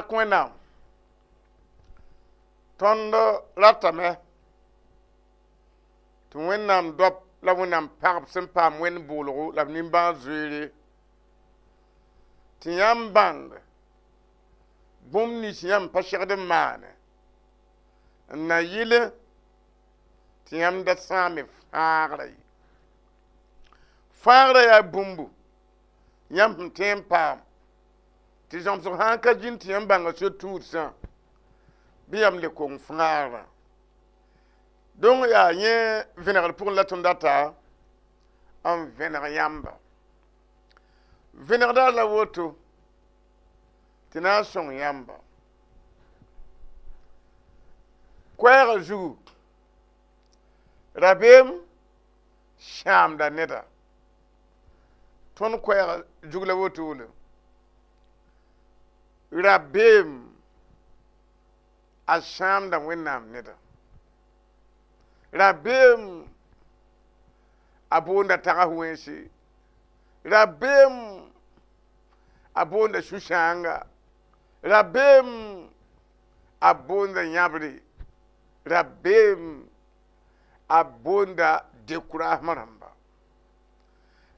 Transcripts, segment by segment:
mak wẽnnaam tõnd ratame tɩ wẽnnaam dɔp la wẽnnaam pagb sẽn paam wẽnd boolgo la b nimbãag zoeere tɩ yãmb bãng bũmb nins yãmb pa segd n maane n na yɩl tɩ yãmb da sãame fãagra ye fãagra yaa bũmbu yãmb sẽn tõe n paam tɩ zãmsg sãn ka gĩn tɩ yãmb bãnga so-tũudsã bɩ yãmb le kong fãagrã donc yaa yẽ vẽnegd pʋgẽ la tõnd data n vẽneg yãmba vẽnegda la woto tɩ na n sõng yãmba koɛɛgã zugu rabeem sãamda neda tõnd koɛɛgã zug la woto wʋle rabeem a sãamda wẽnnaam neda rabeem a boonda tags wẽnse rabeem a boonda sũ-sãanga rabeem a boonda yãbre rabeem a boonda dekuraasmã rãmba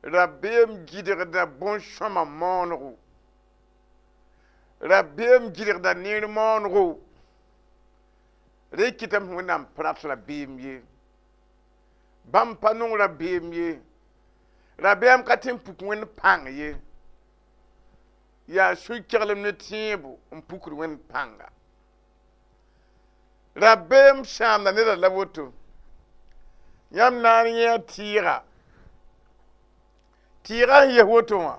rabeem gɩdgda bõn-sõma maoonego rabeem gɩdgda neer maoonego rẽ kɩtame wẽnnaam prat rabeem ye bãmb pa nong rabeem ye rabeem ka tɩ n puk wẽnd pãng ye yaa sũ-keglem ne tẽebo n pukd wẽnd pãnga rabeem sãamda neda la woto yãmb na n yẽ tɩɩga tɩɩga sẽn yes woto wã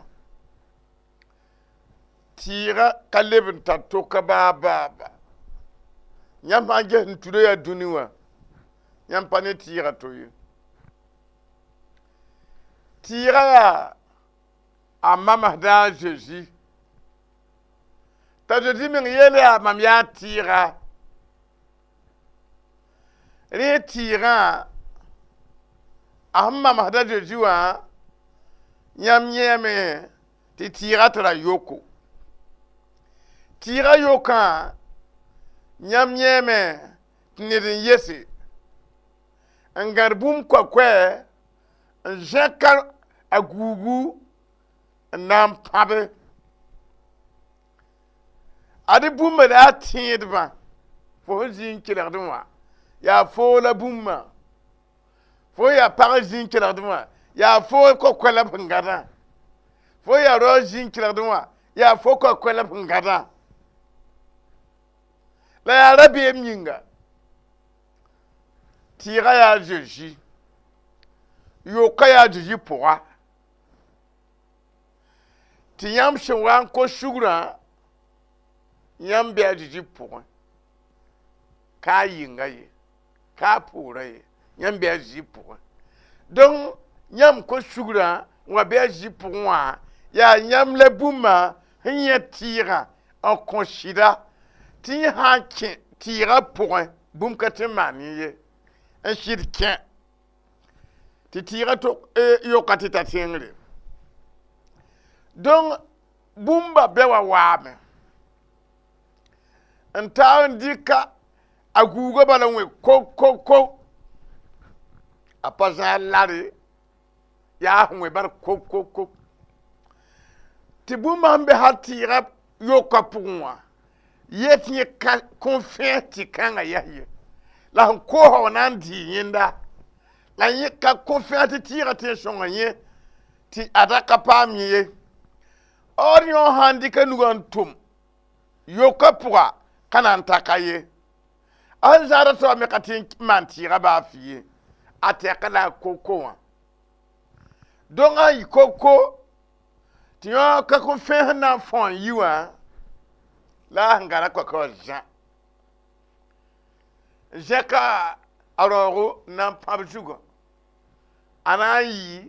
tɩɩga ka leb n tar toka baaba yãmb sã n ges n tuda yaa dũni wã yãmb pa ne tɩɩga to ye tɩɩga yaa a mamsda a Zezi t'a Zezi meng yeel yaa mam yaa tɩɩga rẽ tɩɩgã a sẽn mamsda Zezi wã yãmb yẽeme tɩ tɩɩga tara yoko tɩɩga yokã yãmb yẽeme tɩ ned n yese n gãd bũmb koɛkoɛ n zẽka a guugu n na n pãbe ad bũmba daa tẽedbã fo sẽn zĩig kelgd wã yaa foo la bũmbã fo yaa pag zĩig kelgd wã yaa fo koɛkoɛ la b sẽn gadã fo yaa rao zĩig kelgd wã yaa fo koɛkoɛ la b sẽn gadã la yaa rabeem yĩnga tɩɩga yaa Zezi yoka yaa Zezi pʋga tɩ yãmb sẽn wa n kos sugrã yãmb be a Zezi pʋgẽ kaa yĩnga ye kaa poorã ye yãmb be a Zezi pʋgẽ donc yãmb kos sugrã wa be a Zezi pʋgẽ wã yaa yãmb la bũmba sẽn yẽ tɩɩgã n kõ sɩda tɩ yẽ sã n kẽ tɩɩgã pʋgẽ bũmb ka tɩ n maan ye n sɩd kẽ tɩ tɩɩgã yoka tɩ ta tẽngre donc bũmba be wa waame n taa n dɩka a guuga bala n we kok a pa zãag lare yaa sẽn we bar kok tɩ bũmba sẽn be ha tɩɩga yoka pʋgẽ wã yet yẽ confiance tɩ kãngã yas ye la sẽn koosa wa na n dɩɩ yẽnda la yẽ ka confiance tɩ tɩɩga tɩ n sõnga yẽ tɩ ada ka paam yẽ ye or yõ sãn dɩka nugã n tʋm yoka pʋga ka na n taka ye a sẽn zãada soaba me ka tɩ n maan tɩɩga baafɩ ye a tɛka la a koko wã donc a yɩ koko tɩ yõ ka confiance sẽn na n fõo n yi wã la a sẽn gara koɛka wa zã zẽka a raoogo n na n pãb zugã a na n yɩ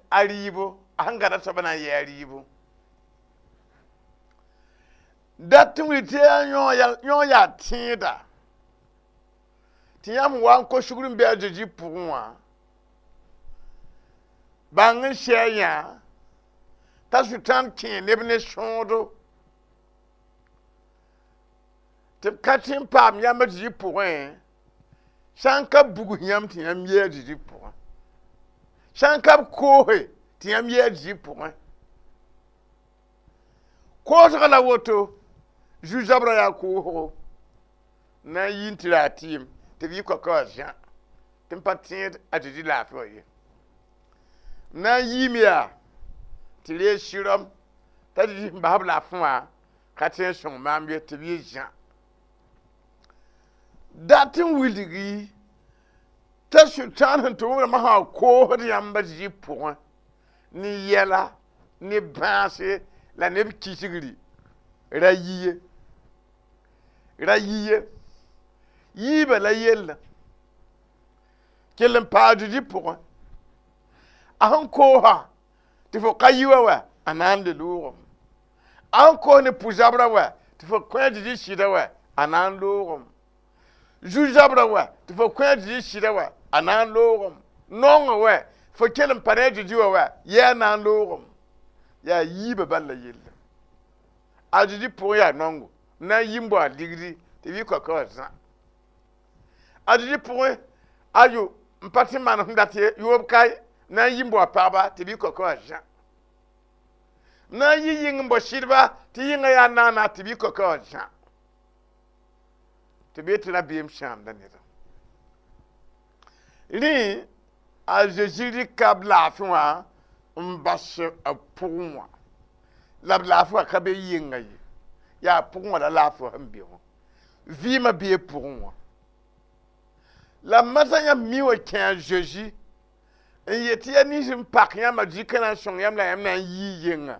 a rɩɩbo a sẽn gada soaba na n yɩ a rɩɩbo dat tɩ wɩ tɩ yõ yaa tẽeda tɩ yãmb wa n kos sugr n be a Zezi pʋgẽ wã bãng n sɛ yã t'a sʋtãan kẽ neb ne sõodo tɩ b ka tɩ n paam yãmb d zĩ pʋgẽ sã n ka bugs yãmb tɩ yãmb yɛɛ d zĩ pʋgẽ sã n ka b koose tɩ yãmb yɛɛ d zĩ pʋgẽ koosga la woto zu-zabrã yaa koosgo na n yin tɩ raa tɩɩm tɩ b yɩ koaka wã zã tɩ n pa tẽed a dɩ laafɩ wã ye na n yiim yaa tɩ reeg sɩrame t'a dɩ n basb laafẽ wã ka tõe n sõng maam ye tɩ b yɩ zã dat n wilgi t'a sʋltãan sẽn tɩ wʋmdãmbã sã koosd yãmb d zĩ pʋgẽ ne yɛla ne bãase la neb kisgri ra yiye yiibã la yella kell n paad zĩ pʋgẽ a sẽn koosa tɩ fo ka yi wa a na n le loogem a sẽn koos ne pu-zabrã wa tɩ fo kõ d zĩ sɩda wa a na n loogem zu-zabrã wa tɩ fo kõ d zĩ sɩda wa a na n loogem nongẽ wa fo kell n pa ne d zĩ wa yɛa na n loogem yaa yiibã bala yella a zĩ pʋgẽ yaa nongo na n yĩmbo a ligdi tɩ b yɩ koaka wã zã a zĩ pʋgẽ ayo n pa tɩ maan sẽn dat yoob kae na n yĩmbo a pagba tɩ b yɩ koaka wã zã na n yɩ yĩng n bo sɩdba tɩ yĩngã yaa naana tɩ b yɩ koaka wã zã tɩ b yetɩ rabeem sãamda neda rẽ a Zezi rɩka b laafɩ wã n bas a pʋgẽ wã la b laafɩ wã ka be yɩnga ye yaa pʋgẽ wã la laafɩ wã sẽn be wã vɩɩmã bee pʋgẽ wã la masã yãmb mi wa kẽ a Zezi n yetɩ ya nins n pak yãmbã zĩkã na n sõng yãmb la yãmb na n yɩɩ yɩngã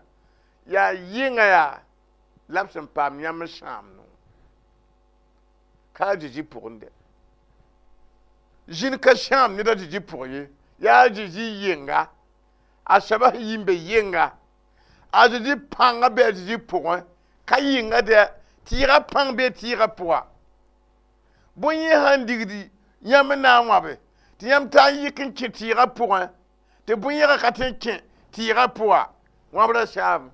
yaa yɩngã yaa la b sẽn paam yãmb sãamdẽ ka a Zezi pʋgẽ dɛ zĩn ka sãam ned a Zezi pʋgẽ ye yaa Zezi yɩnga a soaba sẽn yĩn be yɩnga a Zezi pãngã be a Zezi pʋgẽ ka yɩnga dɛ tɩɩgã pãng bee tɩɩgã pʋga bõe-yẽ sãn digdi yãmb na n wãbe tɩ yãmb taa n yik n kẽ tɩɩgã pʋgẽ tɩ bõe-yẽgã ka tõe n kẽ tɩɩgã pʋga wãbrã saam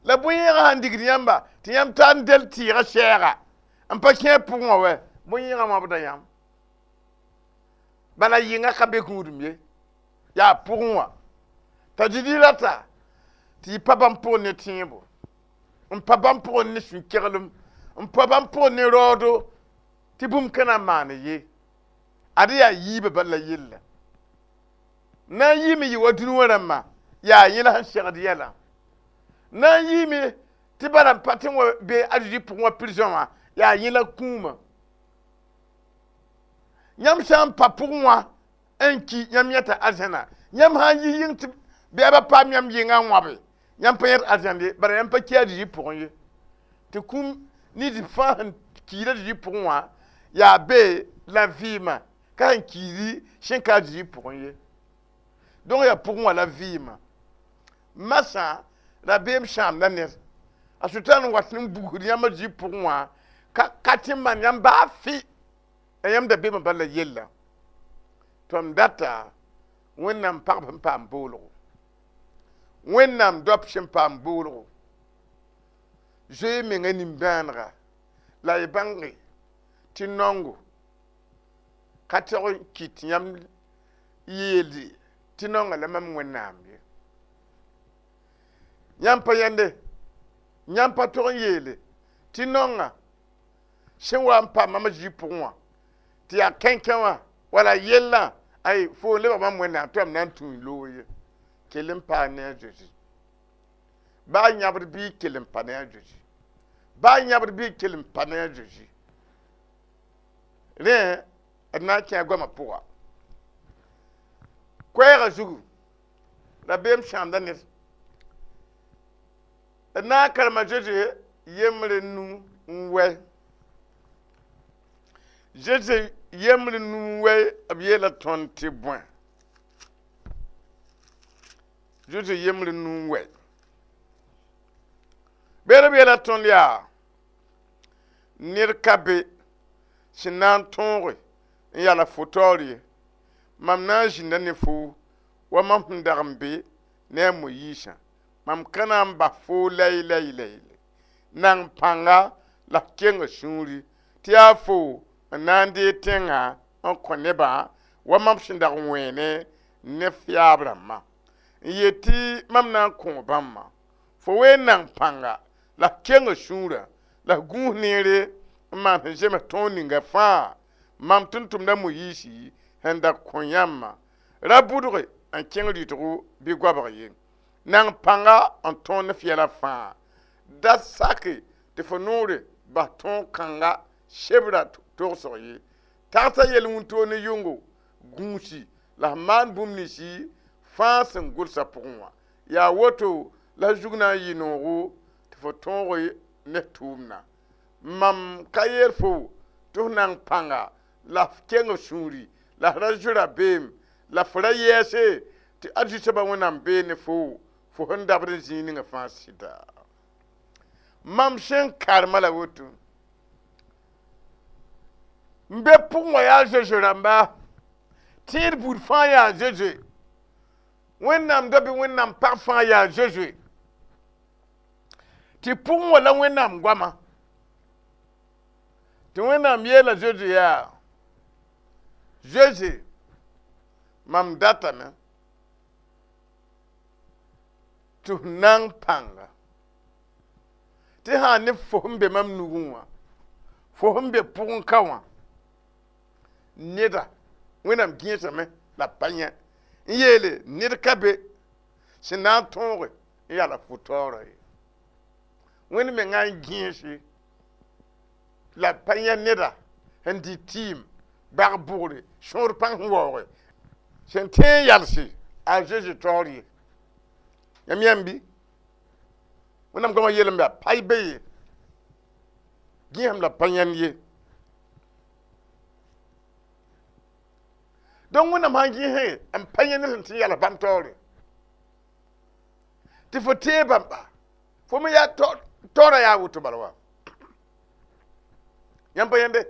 la bõe-yẽgã sãn digd yãmba tɩ yãmb taa n del tɩɩgã sɛɛga n pa kẽ pʋgẽ wã wɛ bõe-yẽgã wãbda yãmb bala yɩngã ka be gũudum ye yaa pʋgẽ wã t'a Zezi rata tɩ y pa bãmb pʋgẽ ne tẽebo n pa bãmb pʋgẽ ne sũ-keglem n pa bãmb pʋgẽ ne raoodo tɩ bũmb ka na n maane ye ad yaa yiibã bala yella na n yiime yɩ wa dũni wã rãmbã yaa yẽ la sẽn segd yɛla na n yiime tɩ bala n pa tɩ wa be a Zezi pʋgẽ wã pirzã wã yaa yẽ la kũumã yãmb sã n pa pʋgẽ wã n ki yãmb yẽta arzãna yãmb sã n yɩ yĩng tɩ bɛɛbã paam yãmb yɩngã n wãbe yãmb pa yẽd arzãn ye bara yãmb pa ki a Zezi pʋgẽ ye tɩ kũum ned fãa sẽn kiida Zezi pʋgẽ wã yaa be la vɩɩmã ka sẽn kiidi sẽn ka a Zezi pʋgẽ ye donc yaa pʋgẽ wã la vɩɩmã masã rabeem sãamda ned a sʋltãan n wat n bugsd yãmb a Zezi pʋgẽ wã ka tɩ n maan yãmb baa fɩ a yãmb da beemã bala yella tõnd data wẽnnaam pagb sẽn paam boolgo wẽnnaam doab sẽn paam boolgo zoe mengã nimbãanega la y bãnge tɩ nongo ka tog n kɩt yãmb yeelde tɩ nongã la mam wẽnnaam ye yãmb pa yẽnde yãmb pa tog n yeele tɩ nongã sẽn wa n pa mam a Zezi pʋgẽ wã tɩ yaa kẽnkẽ wã wala yellã ay fo lebg mam wẽnnaam tɩ mam na n tũu loog ye kell n paa ne a Zezi baa yãbd bɩ kell n pa ne a Zezi baa yãbd bɩ kell n pa ne a Zezi rẽ d na n kẽ a goamã pʋga koɛɛgã zugu rabeem sãamda ned d na n karema Zezi yembre nu n wɛ Zezi yembre nu n wɛ b yeela tõnd tɩ bõe Zezi yembre nu n wɛ beera b yeela tõnd yaa ned ka be sẽn na n tõoge n yala fo taoor ye mam na n zĩnda ne fo wa mam sẽn dag n be ne a Moyiisã mam ka na n bas foo layle nang pãnga la kenga shuri ti a fo nande tenga on koneba wa mam shinda wene ne fiabra ma yeti mam na ko bamma fo we nan panga la kenga shura la gunere ma jeme toninga fa mam tuntum da moyisi henda konyama rabudre an kenga ditru bi gwabaye nan panga on ton ne fiala fa da sake te fo nore ba ton kanga shebra to soye tata yelun to ne yungo gunsi la man bumni si fa sen gursa pourwa ya woto la jugna yinoro te fo ton ne tumna mam kayer fo to nan panga la kengo shuri la rajura bem la fra yese ti adjute ba wonam be ne fo honda brin zini nga fa sida mam shen karmala woto mbe pungwa ya jeje ramba tir bur fa ya jeje wennam dobi wennam parfum ya jeje ti pungwa la wennam gwama ti wennam yela jeje ya jeje mam data me tu nang panga ti ha ne fohumbe mam nugunwa fohumbe pun kawa nida wenam gieta me la panya yele nid kabe sina tonre ya la futore wen me ngai giesi la panya nida handi team barbure shor pan wore sente yalsi a jeje tori yambi wenam goma yele mba pai be giham la panyan ye don wenam hangi he am panyan ne tin yala bantori ti fo te bamba fo me ya tora ya wutu balwa yamba yende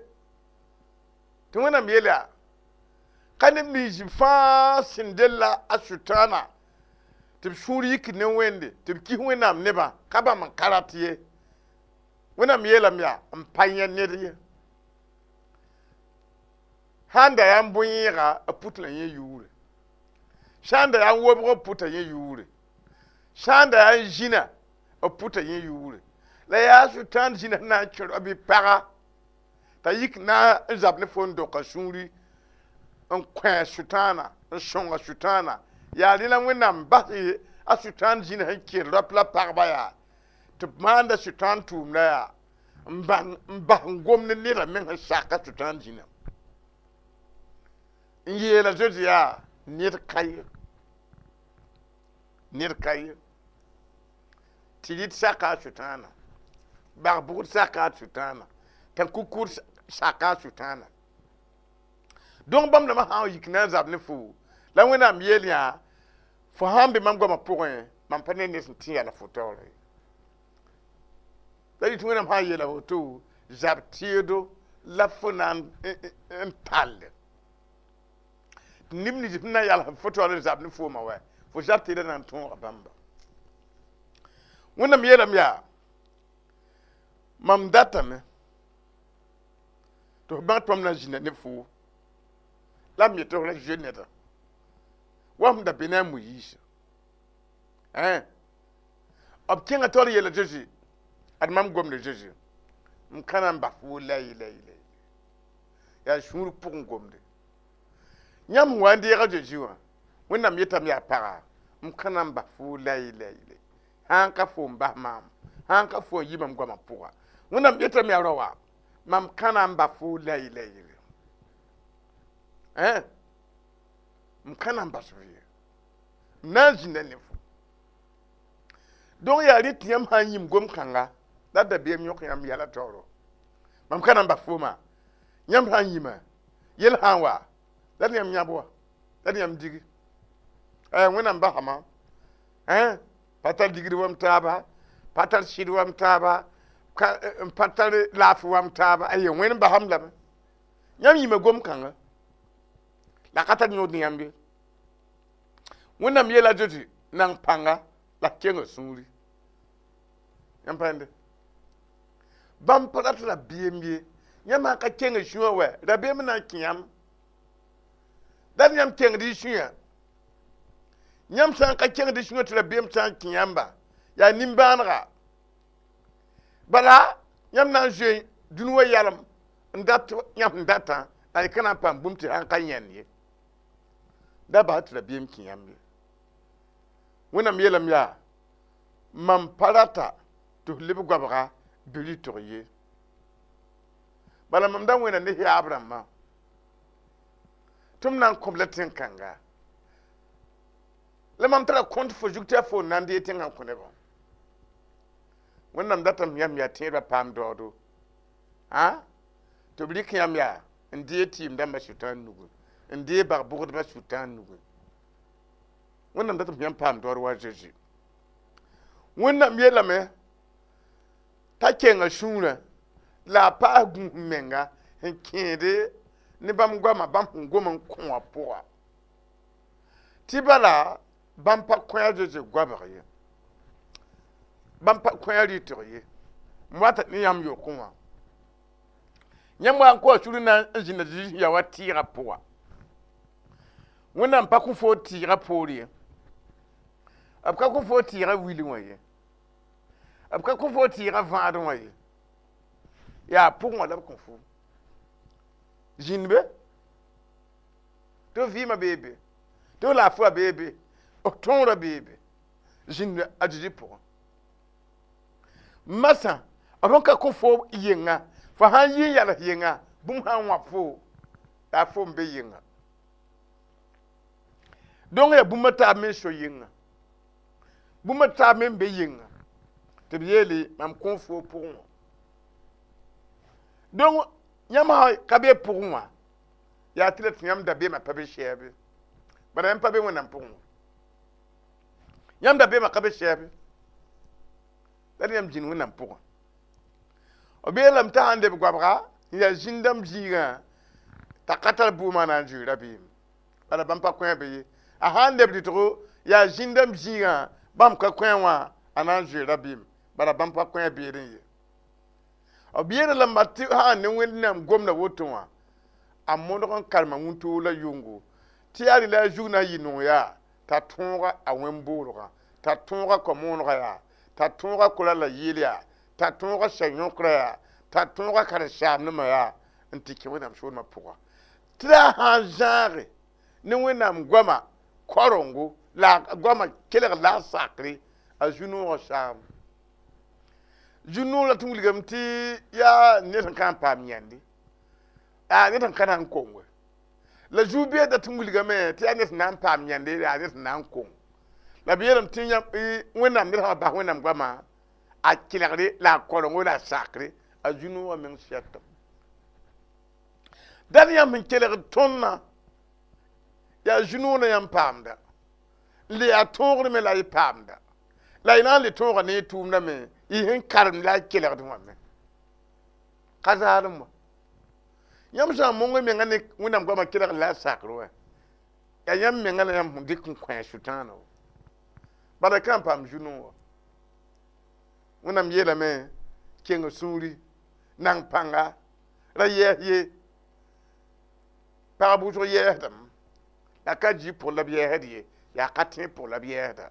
ti wenam yele a kanem ni jifa sindella asutana tib shuri yik ne wende tib ki wenam neba kaba man karatiye wenam yelam ya ampanya nediye handa ya mbunyiga aputla ye yure shanda ya wobro puta ye yure shanda ya jina aputa ye yure la ya sutan jina na choro bi para ta yik na zabne fondo ka shuri an kwa sutana an shonga sutana ya dina wenam bahi a sutan jina hanki rapla parbaya to manda sutan tumla ya mba ngomne nira men shaka sutan jina yela jodi ya nir kay tilit shaka sutana barbur shaka sutana tan kukur shaka sutana donc bam na ma ha yikna zabne fu la wena mielia fo hambe mam goma point mam panen ne tin ya la fotore dali tu wena ha yela hoto zabtiedo la fonan en palle nimni dipna ya la fotore zabne fu ma wa fo zabtiedo nan ton bamba wena miela mia mam data me to ba tom na jina ne fu la mi to la jeunette wam da bena mu yisha ob kenga tor yele jeji admam gom de jeji mkana mba fu lay ya shuru pour ngom de nyam wandi ya jeji wa wona mi tam ya para mkana mba fu lay hanka fu mba mam hanka fu yimam goma pour wona mi tam ya rowa mam kana mba fu lay mkana mbasuye naji nenefu don ya rit yam hanyim gom kanga da biem yok yam yala toro mam kana mbafuma nyam hanyima yel hanwa dan yam nyabwa dan yam digi wena mba hama patal digri wam taba patal shid wam taba patal lafu wam taba wena mba hamla nyam yima gom kanga la kata nyo nyambe wona miela joti nang panga la kengo suri yampande bam parat la biemye yama ka kenga shuwa we da biem na kiyam dan yam kenga di shuya yam san ka kenga di shuwa tra biem san kiyamba ya nimbanra bala yam na je dunwa yalam ndat yam ndata ay kana pam bumti han kan yenye da ba tra biem kiyambe wonam yelam ya mam parata to libu gwabga bili toye bala mam dan wena ne ya abram ma tum nan kompletin kanga le mam tra compte fo jukta fo nan de tinga kone ba wonam datam yam ya tira pam dodo ha to bili kiyam ya ndiye tim da mashutan nugo ndiye ba bugu ba shutan nugo wonam datam yam pam dodo wa jeji wonam yelame ta kenga shura la pa menga kende ni bam gwama bam ngoma kwa poa tibala bam pa kwa jeje gwabaye bam pa kwa litoye mwata ni yam yokunwa nyamwa ko shuru na njina ya watira poa wona mpa ku fo tira pori apka ku fo tira wili waye apka ku fo tira vaado waye ya pour moi la konfu jinbe to vi ma bébé to la fois bébé o ton la bébé jinbe adji pour masa avant ka konfu yenga fa han yi ya la yenga bum han wa fo ta fo mbe yenga donc ya bumata me so yenga bumata me mbe yenga te bieli mam konfu pour moi. Donc, yama kabe pour moi. Ya tile yam da be ma pabe shebe. Bara yam pabe wona pour moi. Yam da be ma kabe shebe. Dali yam jin wona pour. Obelam ta hande be gwabra, ya jindam jiga. Ta katal bu mana jura bi. Bara bam pa kwen be. A hande be tro, ya jindam jiga, bam ka kwen wa anan jura bi. Bara bam pa kwen be rin. Obiere la mati ha ne wennam gomna wotonwa amondo kon kalma muntu la yungu ti ali la juna yinu ya ta tonga awembuluka ta tonga komonga ya ta tonga kula la yilia ta tonga shanyon kra ya ta tonga kare sham numa ya ntiki wennam shona puwa tra ha jare ne wennam goma korongo la goma kele la sakri a junu sham junu la tungligam ti ya netan kan pam yandi a netan kan kongwe la jubie da tungligam ti ya netan nan pam yandi ya netan nan kong la biyelam ti ya wena netan ba wena ngama a kilagri la kolongo la sakri a junu wa men shetta dan ya min keleg tonna ya junu na yam pamda li a tongre me la pamda la ina li tonga ne tumna me ihin karim la keleg dum me kazalum yam sa mongo me ngane wonam goma keleg la sakro ya yam me ngane yam hundi kun kwa shutano bada kan pam junu wonam yela me kengo suri nang panga la ye par boujo ye dam la kaji pour la bière die ya katin pour la bière da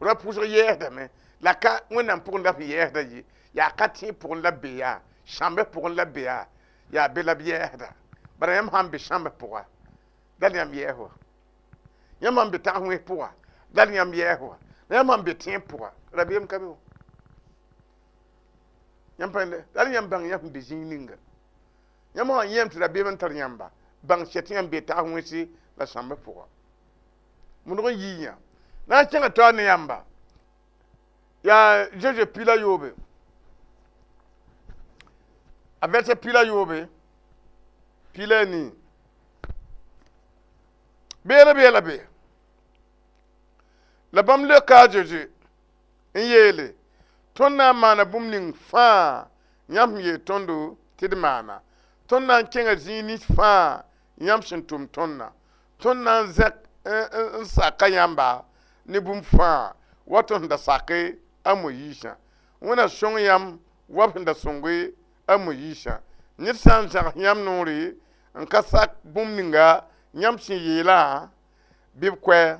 ra pour ye dam la ka wonam pour la bière da yi ya katin pour la bière chambre pour la bière ya be la bière da bara yam hambe chambre pour dal yam ye ho yam hambe ta hwe pour dal yam ye ho yam hambe tin pour la biam kabe yam pande dal yam bang yam be jininga yam ha yam tu la biam tar yamba bang chetiam be ta hwe si la chambre pour mun yiya na chenga to ne yamba ya jeje pila yobe avete pila yobe pila ni bela be la bam le ka jeje yele tonna mana bumning fa nyam ye tondo tidmana tonna kenga zini fa nyam shintum tonna zak saka yamba ni bum fa waton da sake amoyisha wona shong yam wabda songwe amoyisha nit san sak yam nori en ka sak bum ninga yam sin yela bib kwe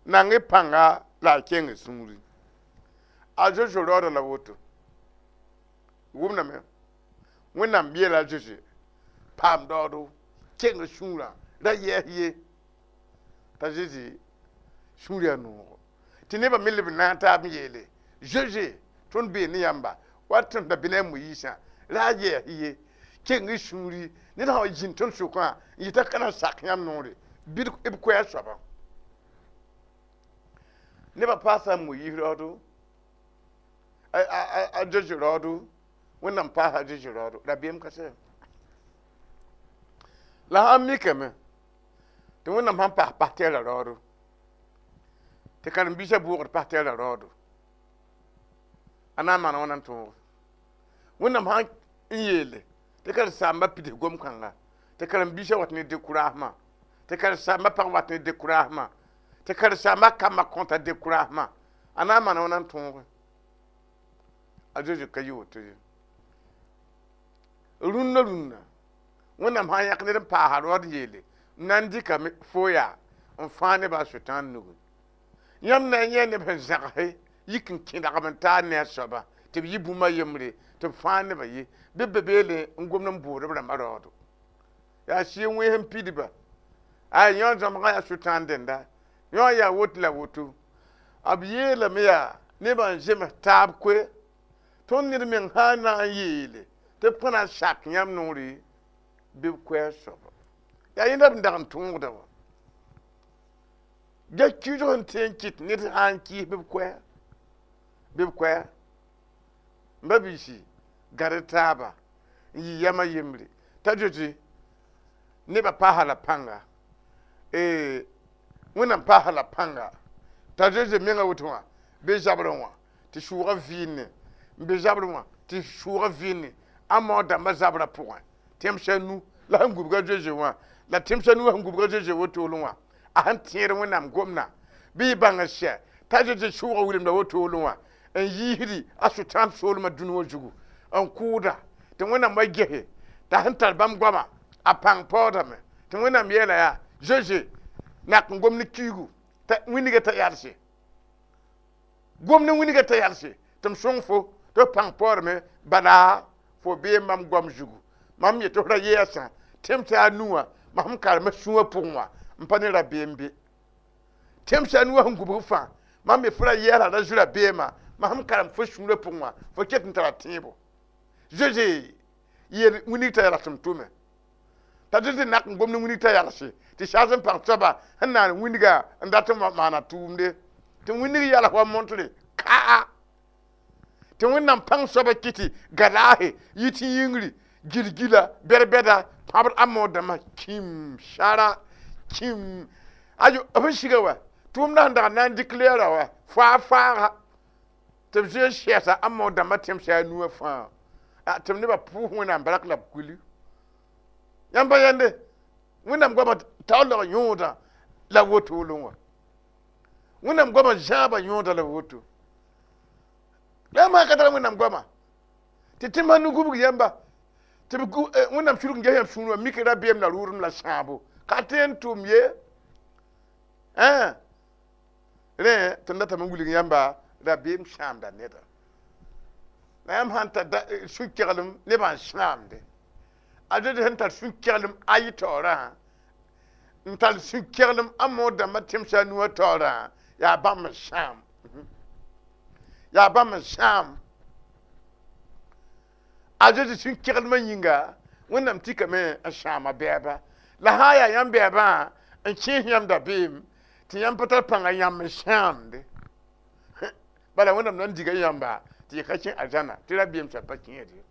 nangi panga la kenge sumri a jojo roda la woto wumna me wẽnnaam yeela zeze paam daoodo keng sũurã ra yɛɛs ye t'a zeze sũur yaa noogo tɩ nebã me leb na n taab n yeele zeze tõnd bee ne yãmba wa tõnd da bɩ ne a moyiisã ra a yɛɛs ye keng sũuri ned sã wa zĩnd tõnd sʋkã n yɩta ka na sak yãmb noore bɩd b koɛɛ soabã nebã paasa a moyiis raoodo a zeze raoodo wẽnnaam paasa zeze raoodo la beem ka sɛ la sãn mikame tɩ wẽnnaam sãn paas pas tɛɛra raoodo tɩ karen-biisã boogd pas tɛɛra raoodo a na n maan wãna n tõoge wẽnnaam sãn n yeele tɩ karen-saamba pids gom-kãnga tɩ karen-biisã wat ne dekuraasmã tɩ karen-saamba pag wat ne dekuraasmã tɩ karen-saamba kambã kõta dekuraasmã a na n maan wãna n tõoge a zeze ka yɩ woto ye rũnnã wẽnnaam sãn yãk ned n paasa raood yeele n na n dɩkame fo yaa n fãa nebã a sʋtãan nugu yãmb na n yẽ neb sẽn zãgse yik n kẽdgb n taag ne a soaba tɩ b yɩ bũmba yembre tɩ b fãa nebã ye bɩ b be beele n gomd n bood b rãmbã raoodo yaa sɩ wẽes n pidba a yõ zãmsgã yaa sʋtãan dẽnda yõ yaa woto la woto b yeelame yaa nebã n zems taab koe tõnd ned meng sã n na n yeele tɩ b kõna sak yãmb noore bɩ b koɛɛ soaba yaa yẽnda b n dag n tõogda wa ga kiusg n tɩ n kɩt ned sã n kɩɩs bɩ b koɛɛ n ba biisi gad taaba n yɩ yamã yembre t'a zote nebã paasa la pãnga wẽnnaam paasa la pãnga t'a zote menga woto wã bɩ zabrẽ wã tɩ sʋʋga vɩɩnne n be zabrẽ wã tɩ sʋʋga vɩɩnne a mao dãmbã zabrã pʋgẽ tẽmsa nu la sẽn gubga zoze wã la tẽmsa nu sẽn gubga zoze wotoolẽ wã a sẽn tẽed wẽnnaam gomna bɩ y bãng n sɛ t'a zoze sʋʋga wilmda wotoolẽ wã n yiisdi a sʋtãan soolmã dũni wã zugu n kʋʋda tɩ wẽnnaam wa gese t'a sẽn tar bãmb goamã a pãng paoodame tɩ wẽnnaam yeela yaa zoze nak n gom ne kiigu wĩndga t'a yalse gom ne wĩndga t'a yalse tɩ m sõng fo tɩ f pãng paoodame bala fo bee mam goam zugu mam yetɩ f ra yɛɛsã tẽmsa a nuwã mam sẽn karema sũwã pʋgẽ wã n pa ne ra-beem be tẽmsa a nuwã sẽn gubg fãa mam me fo ra yɛɛsã ra zu ra-beemã mam sẽn karem fo sũurã pʋgẽ wã fo ket n tara tẽebo zoze yel wĩnig t'a yalsem tʋme t'a zoze nak n gom ne wĩnig t'a yalse tɩ saas n pag soaba sẽn naan wĩnga n dat n maana tʋʋmde tɩ wĩnig yals wa montre kaa tɩ wẽnnaam pãng soaba kɩtɩ galaase yɩ tɩ yĩngri gilgila bɛd-bɛda pãbd a moodãmbã kim sara kim ayo b siga wa tʋʋmdã sẽn dag na n dɩk leera wa faaga tɩ b zoe sɛɛsa a moodãmbã tẽmsa a nuwã fãa tɩ b nebã pʋʋs wẽnnaam bark la b kuli yãmb pa yẽnde wẽnnaam goamã taoolg yõodã la wotoolẽ wã wẽnnaam goamã zãabã yõoda la woto la maa ka tara wẽnnaam goamã tɩ tẽmsã nu gubg yãmba tɩ wẽnnaam sũrg n ges yãmb sũur wã mik ra-beem la rʋʋdem la sãabo ka tõe n tʋm ye rẽ tɩ n datame n wilg yãmba ra-beem sãamda neda la yãmb sãn tar sũ-keglem nebã n sãamde a zote sẽn tar sũ-keglem ay taoorã n tar sũ-keglem a moodãmbã tẽmsa a nuwã taoorã yaa bãmb n sãam yaa bãmb n sãam a zote sũ-keglmã yĩnga wẽnnaam tikame n sãama bɛɛba la sã n yaa yãmb bɛɛbã n kẽes yãmb da-beem tɩ yãmb pa tar pãnga yãmb n sãamde bala wẽnnaam na n diga yãmba tɩ y ka kẽ arzãna tɩ ra-beem sã pa kẽed ye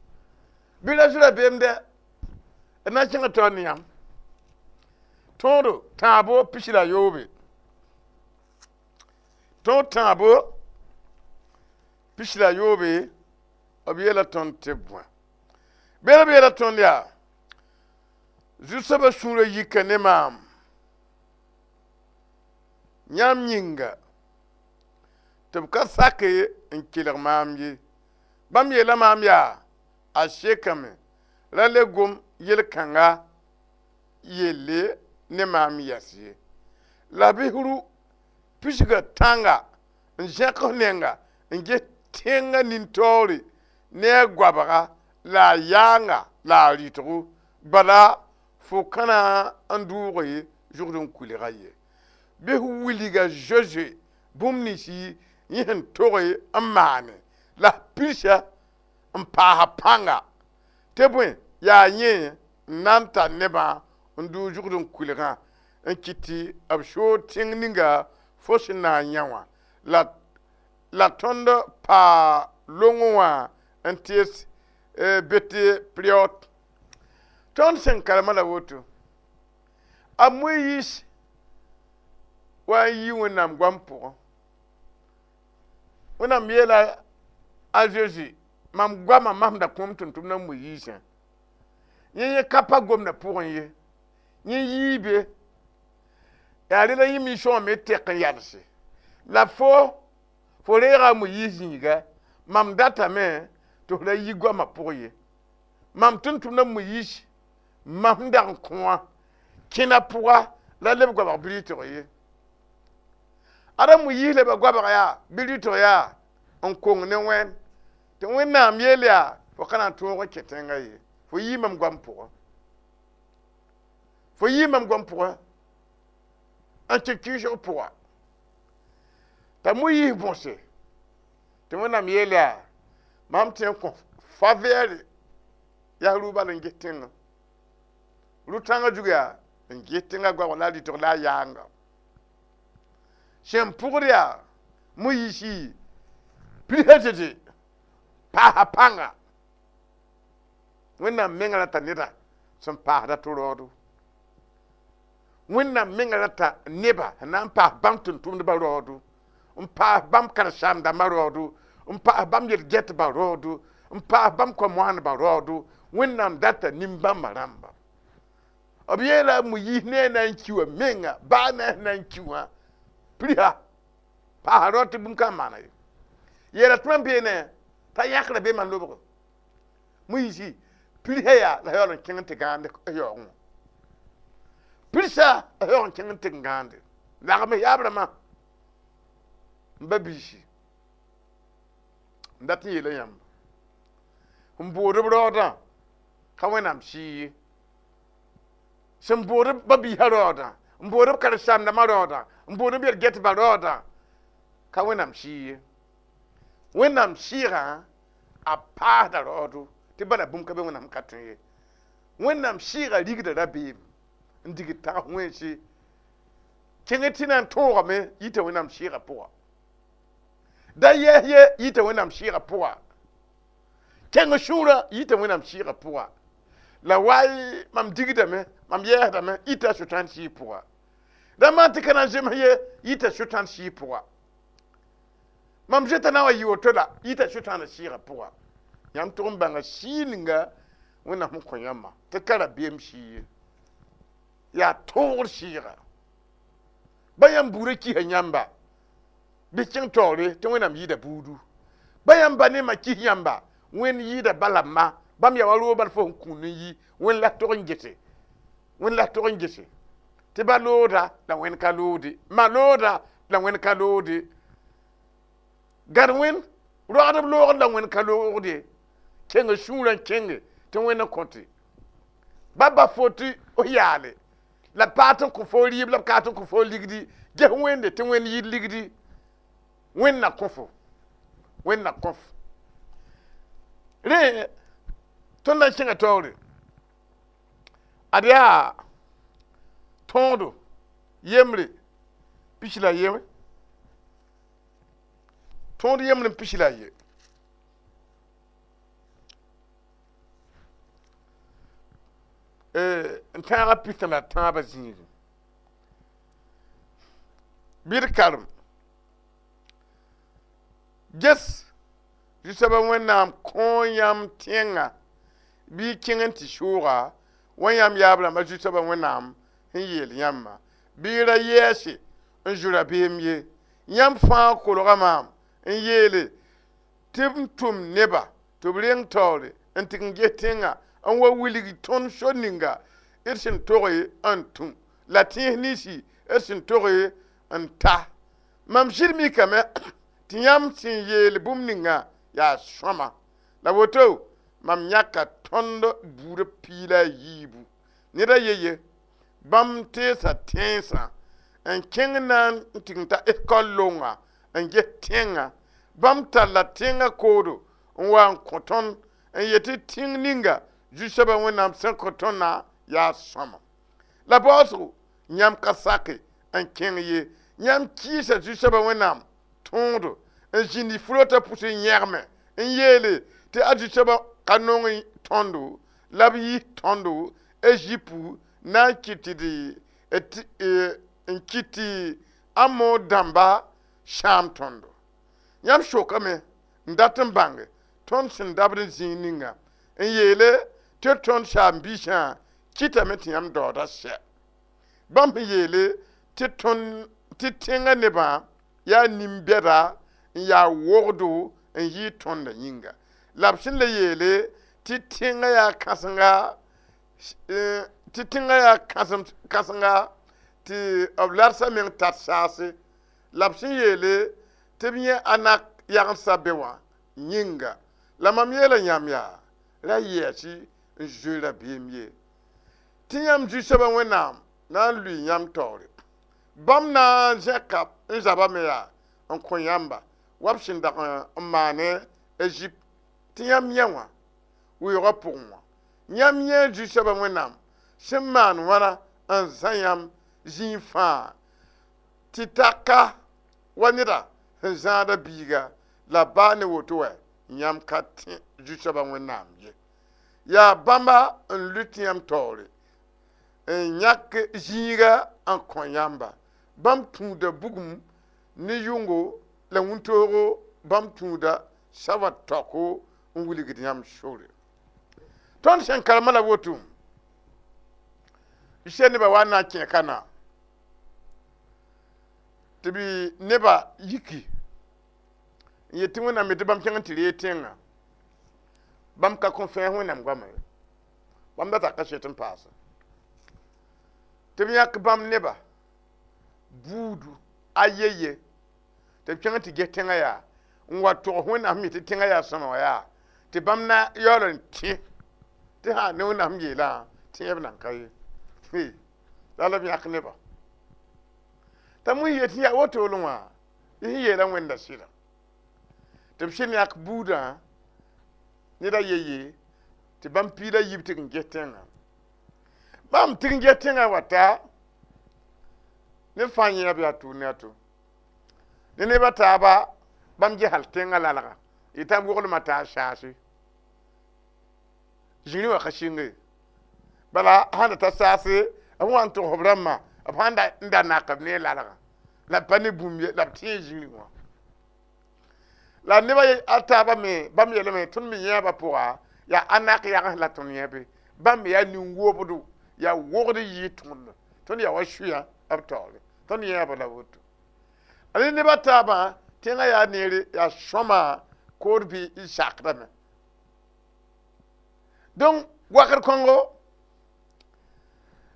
bɩ ra zu ra-beem dɛ d na n kẽng taoor ne yãmb tõodo tãabo pis la yoobe tõog tãabo pis la yoobe b yeela tõnd tɩ bõe beela b yeela tõnd yaa zu-soabã sũurã yika ne maam yãmb yĩnga tɩ b ka sake n kelg maam ye bam yeela maam yaa a shekame la le gom yel-kãnga yelle ne maam yɛs la bisru pisga tãnga n zẽks nenga n ges tẽngã nin-taoore ne a goabga la a yaanga la a rɩtgu bala fo kãna n dʋʋg ye zugd n kulga ye bɩ wilga zoe bũmb ninsi yẽ sẽn toge n maane la pirsa n paasa pãnga tɩ bõe yaa yẽ n na n tar nebã n dʋʋg zugd n kulgã n kɩtɩ b soog tẽng ninga fo sẽn na n yã wã la tõnd paa longo wã n tees bete priot tõnd sẽn karema la woto a moyiis wa n yi wẽnnaam goam pʋgẽ wẽnnaam yeela a zozi mam goamã masmda kõom tʋm-tʋmdã moyiisã yẽ kapa gomda pʋgẽ ye yẽ yiibe yaa rela yẽ mi sõame tek n yalse la fo reega a moyiis yĩiga mam datame tɩ f la yi goamã pʋg ye mam tʋm-tʋmdã moyiis mam sẽn dag n kõa kẽna pʋga la leb goabg bi-rɩtg ye ada moyiis leba goabg yaa bi-rɩtg yaa n kong ne wẽn tɩ wẽnnaam yeel yaa fo ka na n tõog n kẽ tẽngã ye fo yii mam goam pʋgẽ fo yii mam goam pʋgẽ n tɩ kɩɩsg pʋga t'a moyiis bõse tɩ wẽnnaam yeel yaa mam tẽ n kõ fa vɛɛre yaa ruu bal n ges tẽngã ru-tãngã zug yaa n ges tẽngã goabg la a rɩtg la a yaanga sẽn pʋgd yaa moyiisi pirsa tɩ paasa pãnga wẽnnaam menga rata neda sẽn paasda tɩ raoodo wẽnnaam menga rata neba sẽn na n paas bãmb tʋm-tʋmdbã raoodo n paas bãmb karen-saamdãmbã raoodo n paas bãmb yel-gɛtbã raoodo n paas bãmb ko-moandbã raoodo wẽnnaam data nin-bãmbã rãmba b yeela moyiis ne a na n ki wã menga baa ne a na n ki wã pirsa paasa raood tɩ bũmb kãn maana ye yeela tɩ mam beene t'a yãkra be man lobge moyiisi pirsa yaa la yaool n kẽng tɩ gãande yaoog wã pirsa a yaoog n kẽng tɩ n gãande lagme yaab rãmbã n ba biisi n dat n yeela yãmba n bood b raoodã ka wẽnnaam sɩɩ ye sẽn bood b ba-biisã raoodã n bood b karen-saamdãmbã raoodã n bood b yel-gɛtbã raoodã ka wẽnnaam sɩɩ ye wẽnnaam sɩɩgã a paasda raoodo tɩ bala bũmb ka be wẽnnaam ka tõe ye wẽnnaam sɩɩgã rigda rabeem n dig tags wẽnse kẽngẽ tɩ na n tõogame yita wẽnnaam sɩɩgã pʋga da yɛs ye yita wẽnnaam sɩɩgã pʋga kẽng sũurã yita wẽnnaam sɩɩgã pʋga la waay mam digdame mam yɛɛsdame yita sʋtãn sɩɩg pʋga da maan tɩ ka na n zems ye yita sʋtãn sɩɩg pʋga mam zeta na wa yi woto la yita sʋtãana sɩɩgã pʋga yãmb tʋg n bãnga sɩɩ ninga wẽnnaam sẽn kõ yãmbã tɩ ka rabeem sɩɩ ye yaa tõogd sɩɩga ba yãmb buurã kisa yãmba bɩ kẽng taoore tɩ wẽnnaam yɩɩda buudu ba yãmb ba nemã kis yãmba wẽnd yɩɩda balama bãmb yaa wa roog bal fo sẽn kũund n yi wẽnd la tog n gese wẽnd la tog n gese tɩ ba looda la wẽnd ka loode ma looda la wẽnd ka loode gar wẽnd roagd b loogd la wẽnd ka loogde kẽng sũurã n kẽnge tɩ wẽnd n kõte ba fo tɩ f yaale la paat n kõ fo rɩɩb la b kaat n kõ fo ligdi ges wẽnde tɩ wẽnd yɩɩd ligdi wẽnd na kõ fo wẽnd na kõ fo rẽ tõnd na n kẽngã taoore ad yaa tõodo yembre pis la yeme tõod yembre n pis la ye n tãagã pisã la tãabã zĩige bɩd karem ges zu-soabã wẽnnaam kõ yãmb tẽngã bɩ y kẽng n tɩ sooga wa yãmb yaab rãmbã zu-soabã wẽnnaam sẽn yeel yãmbã bɩ y ra yɛɛse n zu rabeem ye yãmb fãa kolga maam n yeele tɩ b tʋm neba to breng tore en tin getenga an wa wiligi ton shoninga irsin toye antum latin nisi irsin toye anta mam shirmi kame tiyam sin yel bumninga ya shoma la woto mam nyaka tondo bure pila yibu nida yeye bam tesa tensa en kengnan tinta ekolonga en getenga bam tala tenga kodo wan koton en yeti tingninga jusaba wenam sen kotona ya shoma la bosu nyam kasake en kengye nyam kisa jusaba wenam tondo en jini flota pusi nyerme en yele te ajusaba kanongi tondo labi tondo ejipu na kitidi en kiti amo damba sham tondo nyam shokame ndatin bange ton sin dabrin zininga en yele te ton sham bisha kita meti yam doda she bam yele te ton te tenga neba ya nimbera ya wogdo en yi tonda yinga labsin le yele ti tinga ya kasanga ti tinga ya kasanga ti oblarsa men tatsase labsin yele ti biye anak ya sabewa yinga la mam yele nyamya la yechi jura bimye ti yam ju seba wenam na lui yam tore bam na jakap nzaba meya on konyamba wapshin da mane Egypte tiyam yawa wi rapurwa nyam ye ju seba wenam shimman wana an zayam jinfa titaka wanira zada biga la bane wotowe nyam kat ju seba wenam ye ya bamba en lutiyam tore en nyak jiga an konyamba bam tunda bugum ni yungo la wuntoro bam tunda sawa toko nguli gidiyam shore ton sen kalmala wotum ishene ba wana kana tibi neba yiki yetingo na medibam kenga tire tenga bam ka konfen ho nam gwama bam da ka shetin pasa tibi yak bam neba budu ayeye te kenga ti getenga ya ngwa to ho na mi ti tenga ya sama ya ti bam na yoron ti ti ha no na mi la ti ebna kai fi dala bi akne ba tamu yeti ya woto lunwa yi yela wenda sila te shin yak buda ni da yeye ti bam pila yibti getenga bam ti getenga wata ne fanyi ya biya tu ne to ne bata ba bam je haltenga lalaga itam gol mata shashi jini wa khashinge bala handa ta sase awan to hobramma abanda nda nakab ne lalaga la pani bumye la tie jini wa la ne ba ataba me bam yele me tun mi yaba poa ya anak ya la tun yebe bam ya ni wobodu ya wogde yitun tun ya washuya abtole tun yaba la wutu ali ne bataba tenga ya nere ya shoma korbi ishakrame donc wakar kongo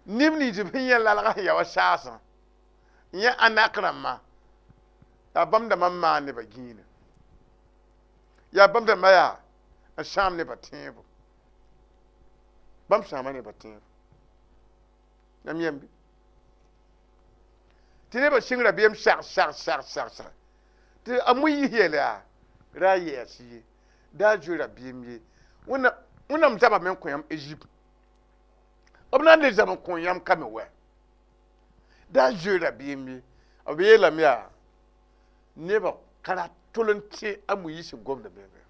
nimni de pinya la ya washasa ya anakrama ya bamda mamma ne bagina ya bamda maya asham ne batembo bam shama ne batembo namyambi tine ba shingra biem shak ti amuyi hela ra yesi da jura biem wona mtaba men koyam Egypt obna ne zaman koyam kamewe da jura biem obiyela mia neba kala tolonti amuyi shi gomda bebe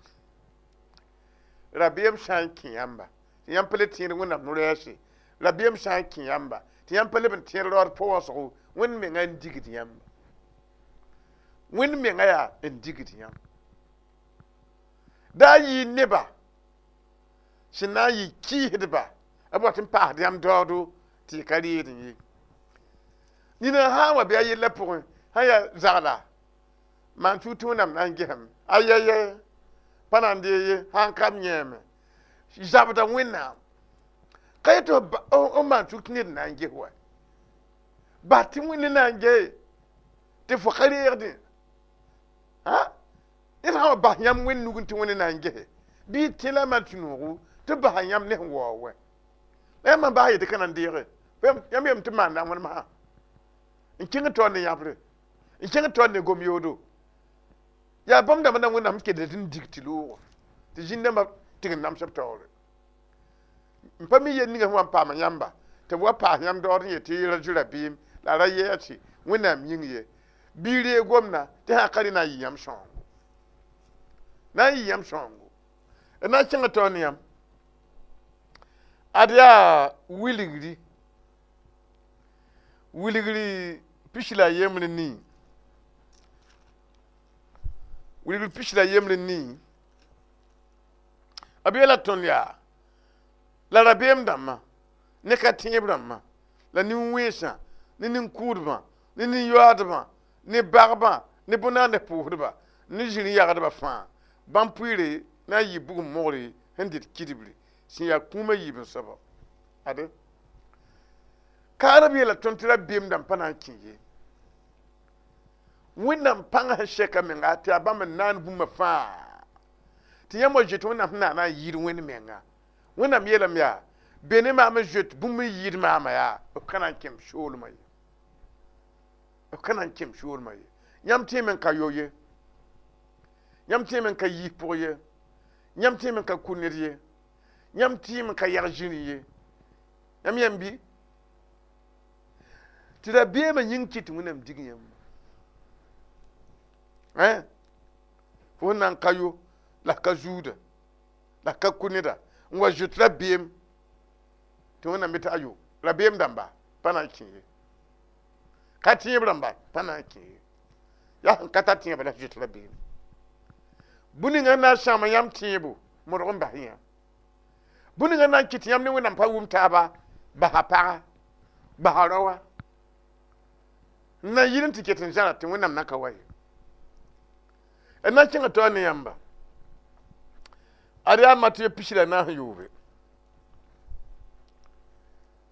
rabiem shankin yamba yam peletin wona nuresi rabiem shankin yamba ti yam peleben tin lord powaso won me ngan digiti yamba won me ngaya en digiti yamba da yi neba shina yi ki hidba abotin pa yam dodo ti kari ni ni na ha wa be yi lepon ha ya zagla man tutu nam nan gem ayaye panan de han kam nyeme zabda wẽnnaam ka yetɩ o maan tʋk tɩ ned na n ges wa bas tɩ wẽnd na n ges tɩ fo ka reegdẽ ned sã wa bas yãmb wẽnd nugẽ tɩ wẽnd na n gese bɩ y tẽ la maan tũ-noogo tɩ basa yãmb ne sẽn waoog wɛ la yãmb man bas yetɩ ka na n deege yãmb yem tɩ maanda wẽnd masã n kẽng taoor ne yãbre n kẽng taoor ne gom yoodo yaa bãmb dãmbã na wẽnnaam sẽn kedda tɩ n dig tɩ loogo tɩ zĩn-dãmbã tɩg n namsb taoore n pa mi yel ninga sẽn wa n paama yãmba tɩ b wa paas yãmb daood n yetɩ y ra zura bɩɩm la ra yɛɛse wẽnnaam yĩng ye bɩ ree gomna tɩ sã ka rẽ na n yɩ yãmb sõngo na n yɩ yãmb sõngo d na n kẽng taoor ne yãmb ad yaa wilgri pisla yembr nii wilgri pisla yembr nii b yeela tõnd yaa la rabeem dãmbã ne ka tẽeb rãmbã la nin-wẽnsã ne nin-kʋʋdbã ne nin-yoaadbã ne bagbã ne bõn-naand pʋʋsdbã ne zĩr-yagdbã fãa bãmb pʋɩɩre na n yɩ bugum mogre sẽn dɩt kidbre sẽn yaa kũumã yiib n soaba ade kaara b yeela tõnd tɩ rabeem dãmb pa na n kẽ ye wẽnnaam pãng sẽn sɛka menga tɩ a bãmb n naan bũmba fãa tɩ yãmb wa zoet wẽnnaam sẽn naana n yɩɩd wẽnd menga wẽnnaam yeelame yaa be ne maam n zoet bũmb n yɩɩd maamã yaa b ka na n kẽm soolmã ye b ka na n kẽm soolmã ye yãmb tẽeme n ka yo ye yãmb tẽeme n ka yiis pʋg ye yãmb tẽeme n ka kʋ ned ye yãmb tẽem n ka yag zĩrĩ ye yãmb yãmbi tɩ rabeemã yĩng kɩ tɩ wẽnnaam dig yãmb fo na n ka yo la ka zuuda la ka kʋ neda n wa zoet rabeem tɩ wẽnnaam be tɩ ayo rabeem dãmba pa na n kẽ ye ka tẽeb rãmba pa na n kẽ ye yaa sẽn ka tar tẽebã la zoet rabeem bũ-ningã na n sãama yãmb tẽebo modg n bas yã bũ-ningã na n kɩ tɩ yãmb ne wẽnnaam pa wʋm taaba basa paga basa raoa n na yɩl n tɩ ket n zãra tɩ wẽnnaam na ka wa ye d na n kẽng taoor ne yãmba ad yaa Matiyo pisla na sẽn yoobe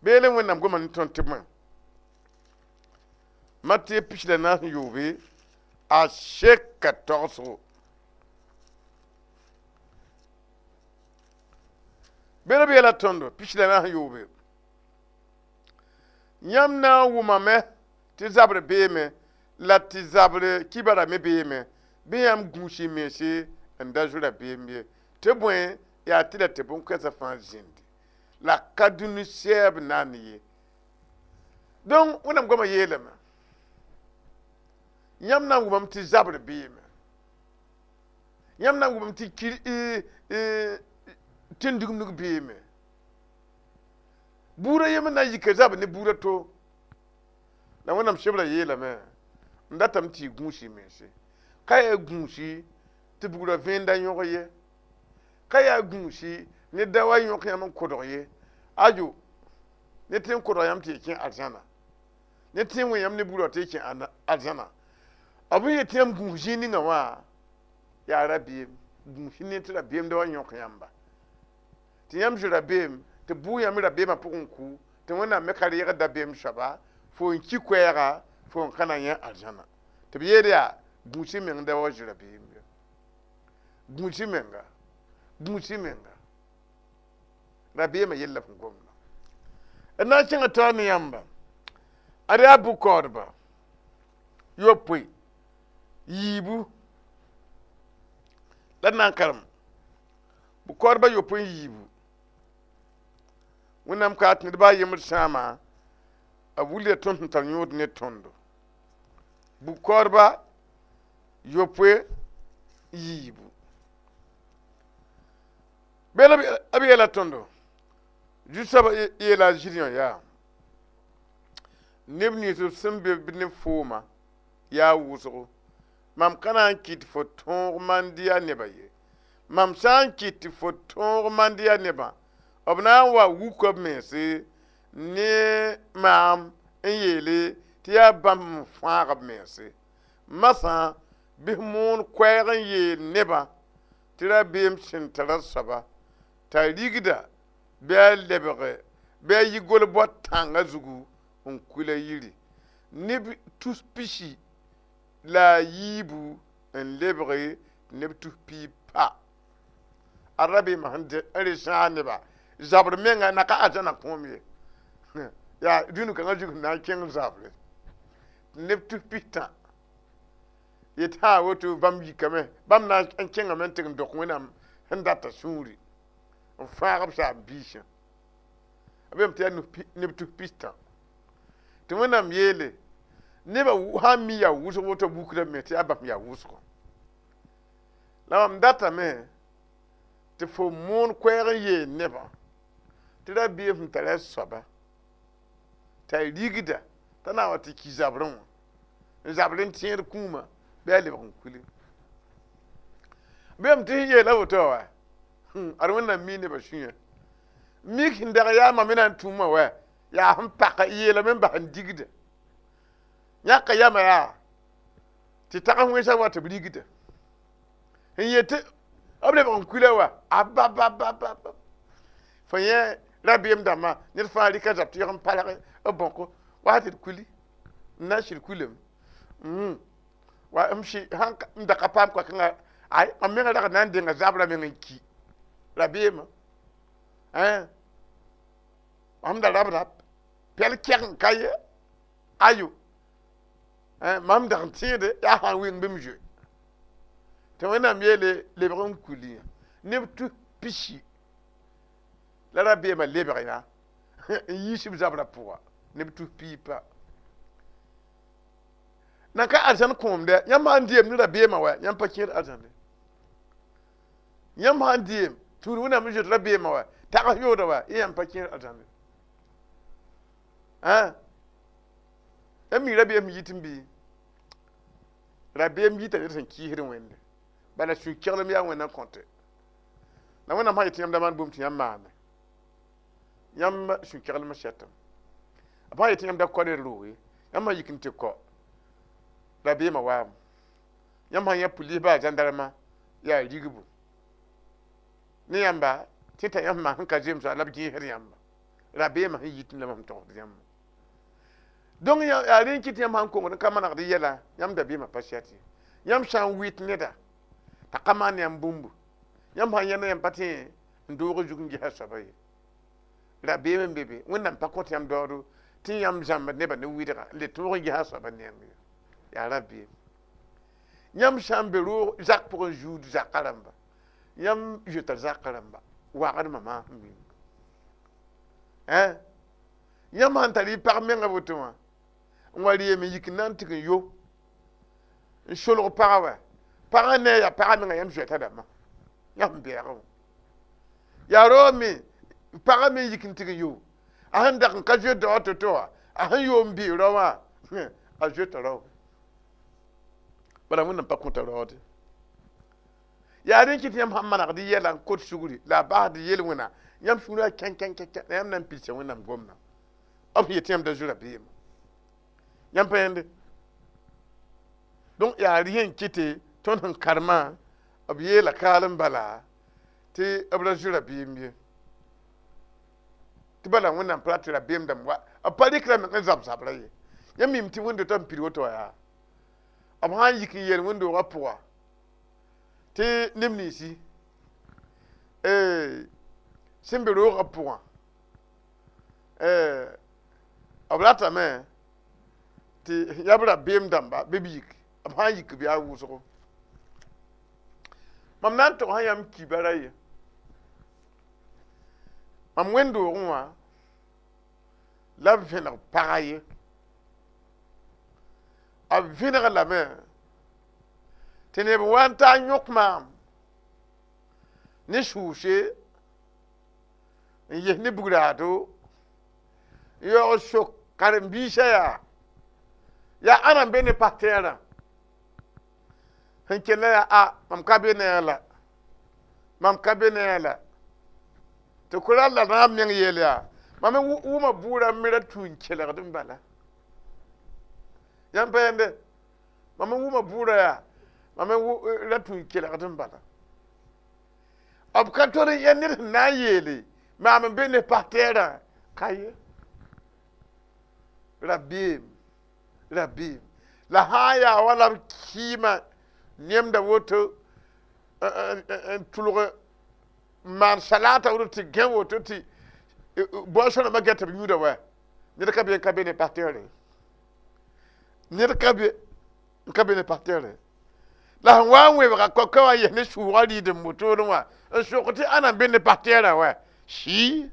beele wẽnnaam goma ne tõnd tɩ bõe Matiyo pisla na sẽn yoobe a seka togsgo beele b yeela tõndo pisla na sẽn yoobe yãmb na n wʋmame tɩ zabr beeme la tɩ zabr kibara me beeme bɩ yãmb gũusi mense n da zoe rabeem ye tɩ bõe yaa tɩ la tɩ bõn-kãensã fãa zĩndi la ka dũni sɛɛb naan ye donc wẽnnaam goamã yeelame yãmb na n wʋmame tɩ zabr beeme yãmb na n wʋmame tɩ tẽn-dugumdug beeme buurã yem na n yika zab ne buurã to la wẽnnaam sebra yeelame n datame tɩ y gũusi mense ka yaa gũusi tɩ bugrã vẽenda yõg ye ka yaa gũusi ne da wa yõk yãmb n kodg ye ajo ne tẽ n kodg yãmb tɩ y kẽ arzãna ne tẽ n wẽ yãmb ne bugrã tɩ y kẽ arzãna b n yetɩ yãmb gũus zĩig ninga wã yaa rabeem gũusi ne tɩ rabeem da wa yõk yãmba tɩ yãmb zoe rabeem tɩ bʋʋ yãmb rabeemã pʋgẽ ku tɩ wẽnnaam me ka reegd dabeem soaba fo n ki koɛɛga fo n ka na yẽ arzãna tɩ b yeel yaa gũusi meng da wa zoe rabeem ye gũusi menga rabeemã yella fõn gomda d na n kẽng taoor ne yãmba ad yaa bʋ-kaoodba yopoe yiibu la d na n karem bʋ-kaoodbã yopoe n yiibu wẽnnaam ka tɩ nedbã a yembd sãama a wilga tõnd sẽn tar yõod ne tõndo bʋ-kaoodbã yopoe yiibu bela b yeela tõndo zu-soabã yeela a zĩrẽ yaa neb nins b sẽn be ne foomã yaa wʋsgo mam ka na n kɩt fo tõog mand yaa nebã ye mam sã n kɩt fo tõog mand yaa nebã b na n wa wuka b mense ne maam n yeele tɩ yaa bãmb n fãag b mense masã bɩ moon koɛɛg n yeel nebã tira biem sin tara saba ta rigda be lebere be yigol bot tanga zugu on kula yiri nib tous pishi la yibu en lebere nib tous pipa arabi mahande arishane ba zabr menga na ka ajana komie ya dunu kan ajugu na ken zabre nib tous pita yeta woto bam yikame bam na ken amen tin dokwinam ndata suri on faarab sa bisha abem te nib tous pita to wenam yele neba ha mi ya wuso woto bukura meti abam ya wuso lam data me te fo mon kwere ye neba te da bi fum tare soba ta rigida tana wati ki zabrin tier kuma be le bon kuli bem te ye la woto wa arwana mi ne ba shunya mi kin daga ya ma minan tuma wa ya han paka ye la men ba han digida nyaka yama ya ti taka nwesa wata brigida yete oble bon kulewa ababa fanye rabiem dama nir faali ka zapti yam palare bonko wati kuli na shir kulem wa amshi hanka ndaka pam ko kanga ay amenga daga nan dinga zabra men ki rabiem amda rabra pel kyan kaye ayu mam dan tide ya ha wing bimje te wena miele le bron kuli ne tu pichi la rabie ma lebrina yishib zabra pour ne tu pipa naka arjan komde yamba andiem ni rabie ma wa yamba kir arjan yamba andiem turu wena mi je rabie ma wa ta ka yoda wa yamba kir arjan emi rabie mi yitimbi rabie mi yitane san ki hirin wende bala su kirle mi ya wena konte na wena ma yitim da man bum ti yamma yamma su kirle ma shatam apa yitim da ko de ruwi yamma yikinte ko rabie ma wa yamma ya puli ba jandarma ya rigibu ni yamba tita yamma hanka james alabji her yamba rabie ma yitim da mam to yamma donc ya rin kiti yam han ko kama na di yela yam da bi ma pasiati yam shan wit neda ta kama ne yam bumbu yam han yana yam pati ndoro jugun gi hasabai la be men bebe wonnam pa ko yam doru tin yam jamba ne ba ne widira le toro gi hasaba ne ya rabbi yam shan beru jak pour un jour zakalamba yam je ta zakalamba wa gar mama yam han tali par menga botuma ngwali mi yiknan tikin yo nsholo parawa para ne ya para mi ngam jeta dama yam biaro ya romi para mi yikin tikin yo ahan da kan kaje do to ahan yo mbi rowa a jeta ro bala mun pa konta rode ya rin kiti yam hamana di yelan kot suguri la ba di yelwina yam shura ken yam nan pilse wona gomna am yetem da jura biyem yam pende donc ya rien kiti ton karma abiye la kalam bala ti abla jura biyem ti bala wona pratra biyem dam wa apali kram ngan zab sabraye yam mim ti wondo tam piri woto ya am han yikin yer wondo rapwa ti nimni si simbero rapwa ablata me ti yabra bem damba bebik am han yik bi awuso mam nan to han yam kibaraye am wendo onwa la vena paraye a vena la me tene wanta nyokma ni shushe yehni bugrado yo shok karambisha ya ana bene patera hankela ya a mam kabene la to kula la na men yele ya mam wuma bura mira tun kela dum bala yam pende mam wuma bura ya mam la tun kela dum bala ab ka to ya nir na yele ma me bene partera kaye rabim la haya wala kima nem da woto tulure man salata woto gen woto ti bo so na magata bi yuda wa ni ka bene partera ni ka bene partera la wa we ba ko ko ye ne shuwali de moto no wa so ko ti ana bene partera wa shi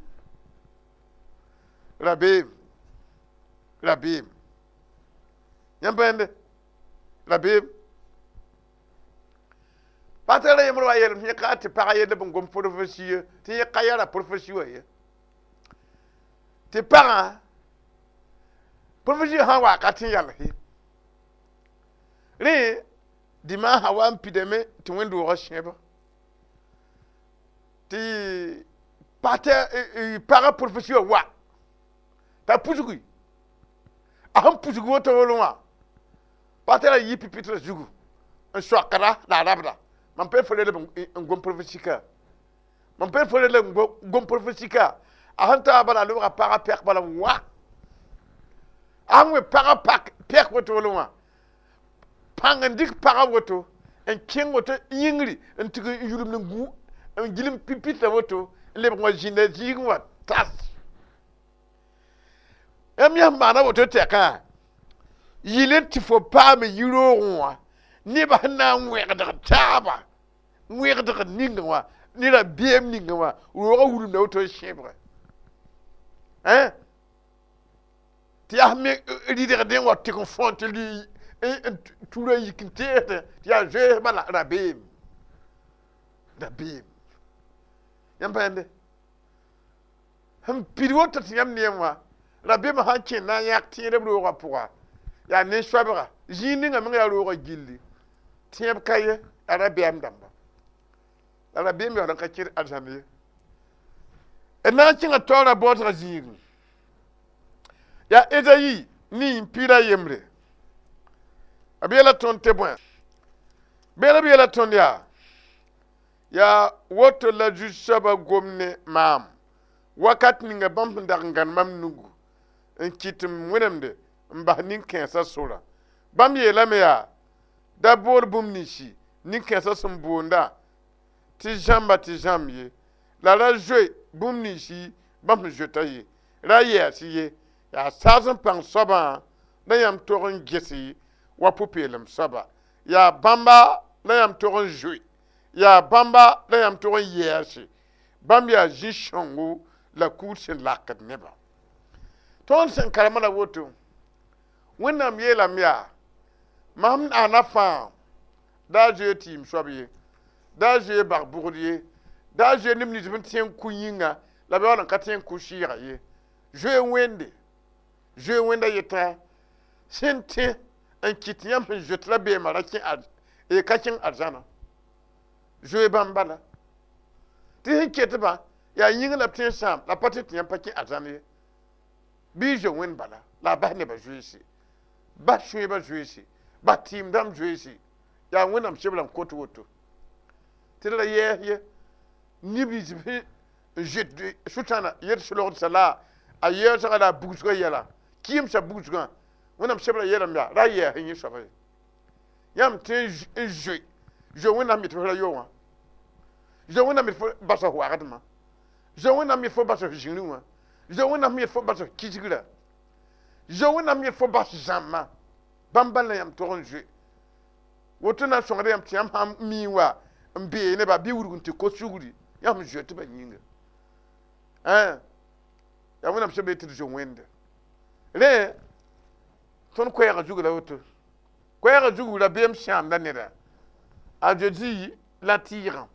rabim yambende rabim patela yemro wa yel ka ti pa ye de ngom professieux ti ye kayara professieux ye ti pa professieux ha wa ka ti yal hi ri di ma ha wa mpideme ti wendo ro sheba ti para professieux wa ta pujugu aham pujugu woto wolwa patela yi pipitre jugu en swakara la rabda man pe fele ngom professieux man pe fele ngom professieux ahanta bala lo ka para pek bala wa amwe para pak pek woto wolwa pangandik para woto en king woto yingri en tigi yulum ngu en gilim pipitre woto le ngo jine jigwa tas emya mana woto teka yile ti fo pa me yiro wa ni ba na nwegda taba nwegda ninga wa ni la biem ninga wa wo wulu na woto shebre ti ahme lidere den wa ti confronte lui tout le yikinte ti a je bala rabim yambende ham pirwota ti yam niemwa rabim ha kin na yak ti rebro wa puwa ya ne swabra jini nga mga ro gilli tieb kaye arabiyam damba arabiyam yo ka kir aljamiye ena kinga tora botra jini ya ezayi ni impira yemre abiyala ton tebon bela ton ya woto la jusaba gomne mam wakat ni nga bam ndangan mam nugu en kitum wenemde mbah nin kensa sura bam ye lame ya da bor bum nishi nin kensa sum bonda ti jamye la jwe bum nishi bam jeta ye ra ye asiye ya sazan pan soba na yam toron gesi wa pupelem soba ya bamba na yam toron jwe ya bamba na yam toron yeshi bam ya jishongu la kursin lakat neba ton sen karamala woto wẽnnaam yeelame yaa mam ana fãa daa zoe tɩɩm soab ye daa zoe bag bugd ye daa zoe neb nins bn tẽen ku yĩnga la be wala n ka tẽen ku sɩɩga ye zoe wẽnda yeta sẽn tẽ n kɩt yãmb sẽn zoet la beema ra ka kẽng arzãna zoe bãmb bala tɩ sẽn ketba yaa yĩng la b tẽen sãam la pa tɩ tɩ yãmb pa kẽ arzãn ye bɩ zo wẽnd bala la a bas nebã zoeese ba shoeba zoeese ba tim dam zoeese ya wẽnnaam sebla n kot woto tɩ la yɛɛs ye nibri tɩ jet sʋtãna yet solgdsã la a yɛɛsga la a bugsga yɛla kɩɩmsã bugsgã wẽnnaam sebla yeelame yaa ra yɛɛs yẽ soaba ye yãmb tɩ n zoe wẽnnaam yet fo ra yo wã zoe wẽnnaam yet fo basa wagdmã zoe wẽnnaam yet fo basa zĩrĩ wã zoe wẽnnaam yet fo basa kisgra zo wẽnnaam yet fo bas zãmba bãmb bala yãmb tog n zoe woto na n sõngd yãmb tɩ yãmb sãn mii wa n bee nebã bɩ wudg n tɩ ko sugri yãmb zoe tɩ ba yĩnga yaa wẽnnaam sẽn be tɩ d zo wẽnde rẽ tõnd koɛɛgã zug la woto koɛɛgã zug la beem sãamda neda a zo zɩ la tɩɩgã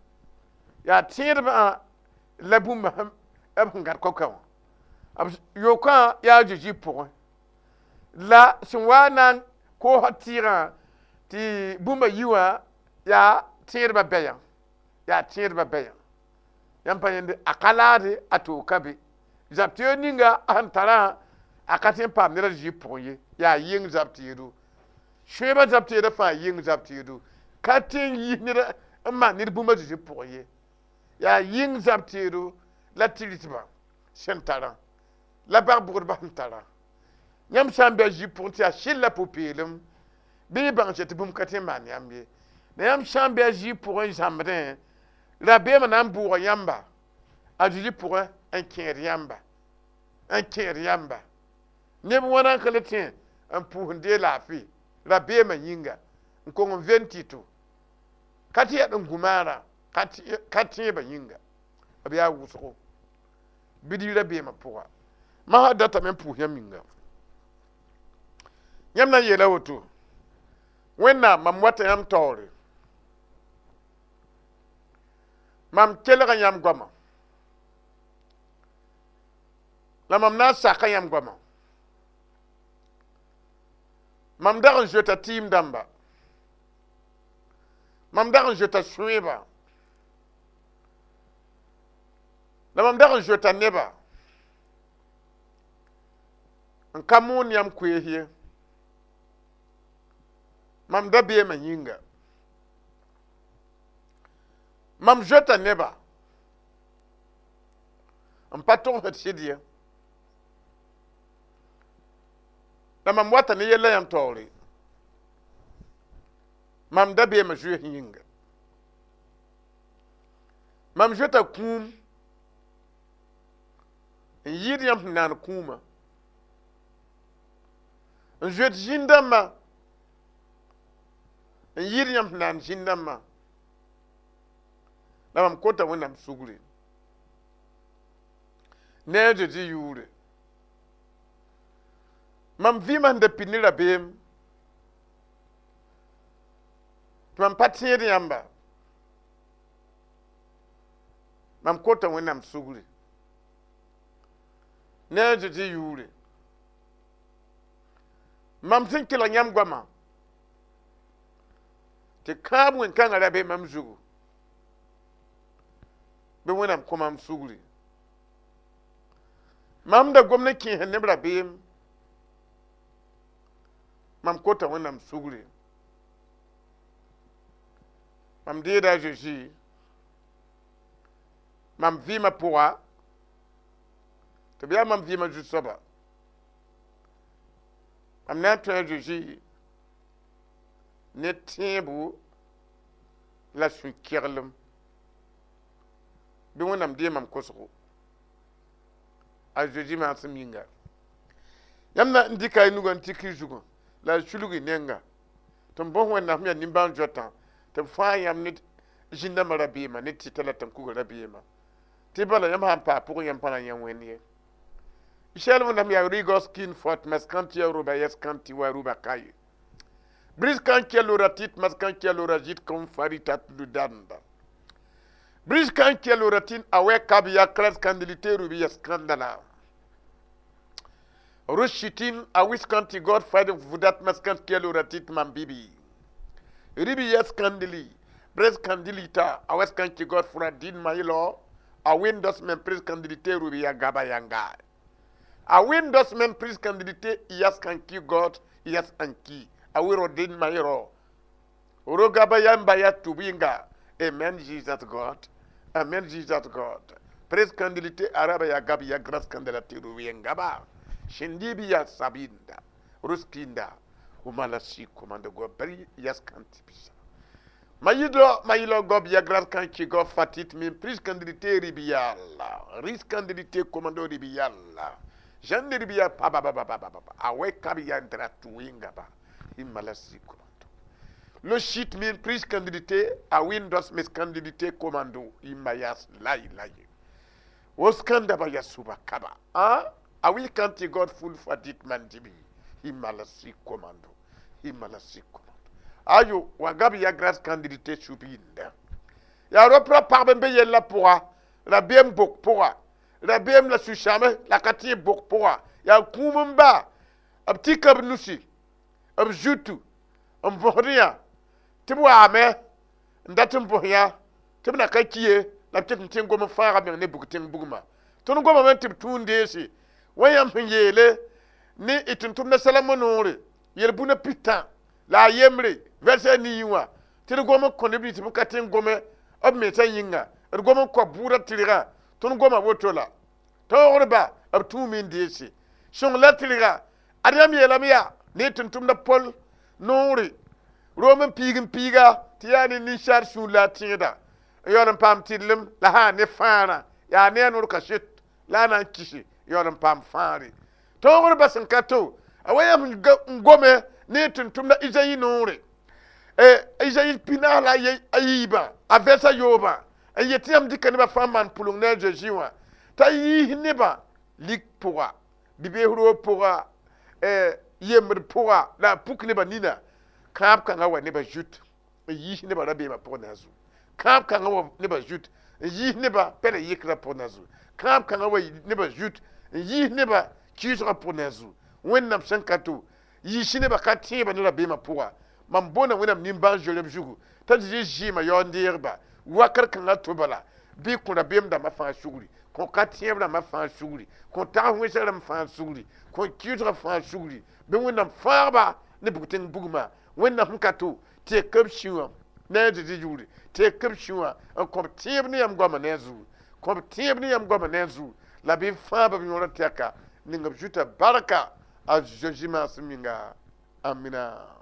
yaa tẽedbã la bũmba b sẽn gãd koka wã yokã yaa zo zɩ pʋgẽ la sẽn wa na n koosã tɩɩgã tɩ bũmba yi wã yaa tẽedbã bɛyã yãmb pa yẽnde a ka laade a tooka be zab tɩ yo ninga a sẽn tarã a ka tẽ n paam ned a zɩ pʋgẽ ye yaa yeng zab tɩɩdo sõeebã zab tɩɩda fãa yeng zab tɩɩdo ka tẽ n yis ned n maan ned bũmba zĩ pʋgẽ ye ya ying zabtiru la tiritba sentara la barburba ntara nyam sambe ji pour ti a shilla popilum bi ban jet bum kateman yambe na yam sambe ji pour un jamrin la be manam bour yamba a ji pour un kiriamba ne mo wana kale tien un pour de la fi la be manyinga nko 22 kati ya ngumara kati ba yinga abiya wuso bidira be ma pour ma ha data men pour yaminga nyam na yela woto wenna mam wata yam tawre mam kelega yam goma la mam na saka yam goma mam daran jota tim damba mam daran jota sueba la mam daran jota neba en kamun yam kuehie mam da be manyinga mam jota neba en paton het sidia la mam wata ne yella yam tawri mam da be ma jue hinga mam jota kum yid yam nan kuma jet jindama yid yam nan jindama la mam kota wonam sugri ne de di yure mam viman de pinira bem mam patier yamba mam kota wonam sugri ne de di yure mam tin kila nyam gwama te kabu en kan arabe mam zugu be wonam ko mam sugri mam da gwamnati hen nebra bem mam kota wonam sugri mam de da jeji mam vima poa te bia mam vima jusaba mam na to jeji ne tebu la su kirlum bi wonam de mam koso a jeji ma saminga yamna ndika inugo ntiki jugo la chulugi nenga tom bon wonna mi nimban jotan te fa yam nit jinda marabima nit titala tan ku rabima te bala yam han pa pour yam pana yam wenye ishel wonna mi rigo skin fort mas kanti ruba yes kanti wa ruba kai bris kanti loratit mas kanti lorajit kom faritat ludanda bris kanti loratin awe kabya kras kandilite rubi yes skandala Rushitin a wiskanti God fighting for that maskant keloratit mambibi. Ribi yes candili, pres candilita, a wiskanti God for a din mailo, a windows men pres candilite rubi yagaba yanga. A windows men pres candilite yes kanki God, yes anki, a wiro din mairo. Urogaba yamba ya tubinga, amen Jesus God, amen Jesus God. Pres candilite araba yagabi yagras candilate rubi yangaba. Shindibiya sabinda ruskinda umalasi komando go bari yaskanti bisa mayilo go biya grad kanki go fatit min pris candidate ribiyalla ris candidate komando ribiyalla jande ribiya pa awe kabiya ndra tuinga ba imalasi komando le shit min pris candidate a windows mis candidate komando imayas lai oskanda ba yasuba kaba a we can't God full for dit man dibi. Himalasi commando. Ayo, wagabi ya grâce candidate chubinda. Ya repra parbembe yella pourra. La BM bok pourra. La BM la sushame, la kati bok pourra. Ya kumumba. A petit kabnusi. A jutu. A mboria. Tibwa ame. Ndatum boya. Tibna kakiye. La petite ntingo me fara bien ne bukutin buguma. Tonu goma men tib tundesi. Wayam yele ni ituntum na salamonore yel buna pitan la yemre verse ni yiwa tiri goma konebiti bukatin gome ob meta yinga gom ko bura tiliga ton goma wotola tawrba ab tumin desi shong la tiliga adam yelamiya ne tuntum da pol nori roman pigin piga tiyani ni shar shu la tida yolan pam tidlim la ha ne fana ya ne nur ka shit la nan kishi yolan pam fari tawrba san kato awayam ngome ne tuntum da izayi nori izayi pinala ayiba avesa yoba yetiam dikane ba faman pulung ne jejiwa ta yi neba lik poa bibehuro poa yemr poa la puk neba nina kap kan awa neba jut yi neba rabe ma po nazu kap kan awa neba jut yi neba pere yikra po nazu kap kan awa neba jut yi neba kisra po nazu wennam sankato yi neba katiba ne rabe ma poa mambona wennam nimban jolem jugu ta ji ma yondirba wakar kan atobala bi kuna bem da mafa shuguri ko katiem da mafa shuguri ko ta hunse da mafa shuguri ko kidra fa shuguri be wonnam farba ne bugten bugma wonnam kato te kab shiwa ne de juri te kab shiwa an ko tiem ne yam goma nezu ko tiem ne yam goma nezu la bi farba bi wona teka ninga juta baraka a jojima suminga amina